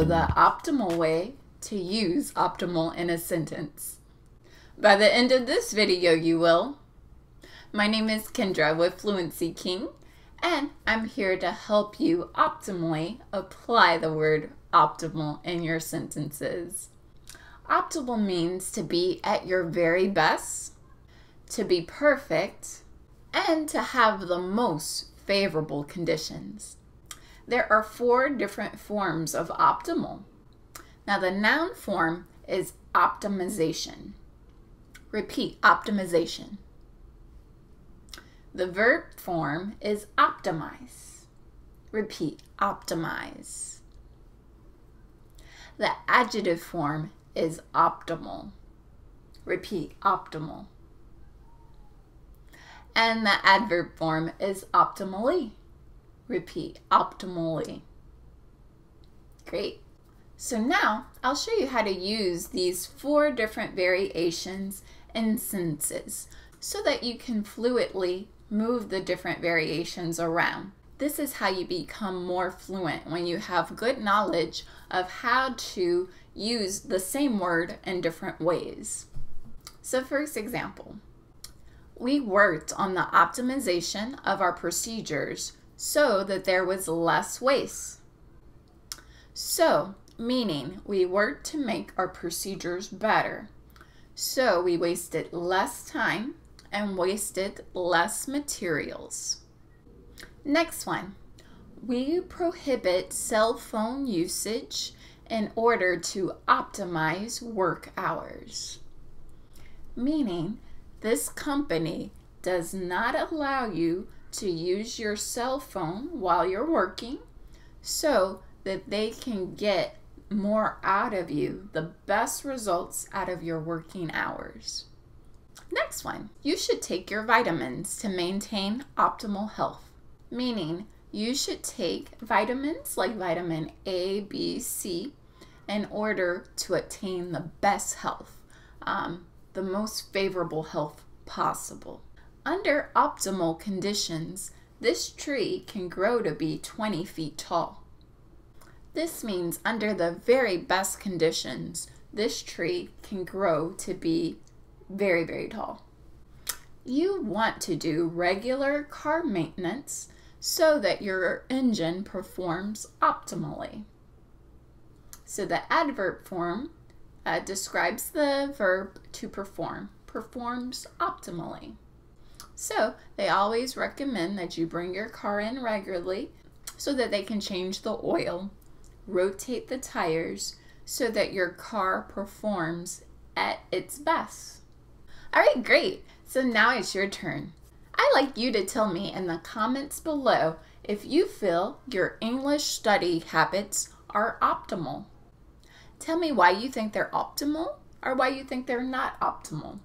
know the optimal way to use optimal in a sentence. By the end of this video, you will. My name is Kendra with Fluency King, and I'm here to help you optimally apply the word optimal in your sentences. Optimal means to be at your very best, to be perfect, and to have the most favorable conditions. There are 4 different forms of optimal. Now the noun form is optimization. Repeat, optimization. The verb form is optimize. Repeat, optimize. The adjective form is optimal. Repeat, optimal. And the adverb form is optimally. Repeat, optimally. Great. So now I'll show you how to use these 4 different variations in sentences so that you can fluently move the different variations around. This is how you become more fluent, when you have good knowledge of how to use the same word in different ways. So first example, we worked on the optimization of our procedures so that there was less waste. So, meaning we worked to make our procedures better. So we wasted less time and wasted less materials. Next one, we prohibit cell phone usage in order to optimize work hours. Meaning, this company does not allow you to use your cell phone while you're working so that they can get more out of you, the best results out of your working hours. Next one, you should take your vitamins to maintain optimal health. Meaning, you should take vitamins like vitamin A, B, C in order to attain the best health, the most favorable health possible. Under optimal conditions, this tree can grow to be 20 feet tall. This means under the very best conditions, this tree can grow to be very, very tall. You want to do regular car maintenance so that your engine performs optimally. So the adverb form describes the verb to perform, performs optimally. So they always recommend that you bring your car in regularly so that they can change the oil, rotate the tires so that your car performs at its best. All right, great. So now it's your turn. I'd like you to tell me in the comments below if you feel your English study habits are optimal. Tell me why you think they're optimal or why you think they're not optimal.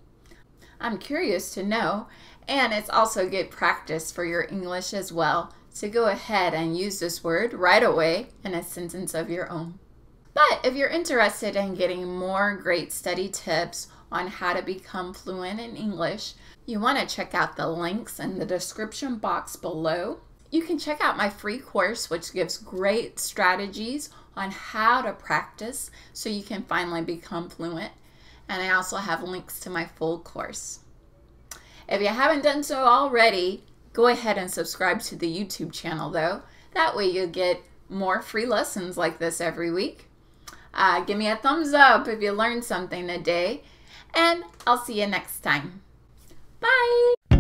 I'm curious to know, and it's also good practice for your English as well to go ahead and use this word right away in a sentence of your own. But if you're interested in getting more great study tips on how to become fluent in English, you want to check out the links in the description box below. You can check out my free course, which gives great strategies on how to practice so you can finally become fluent. And I also have links to my full course. If you haven't done so already, go ahead and subscribe to the YouTube channel though. That way you'll get more free lessons like this every week. Give me a thumbs up if you learned something today, and I'll see you next time. Bye!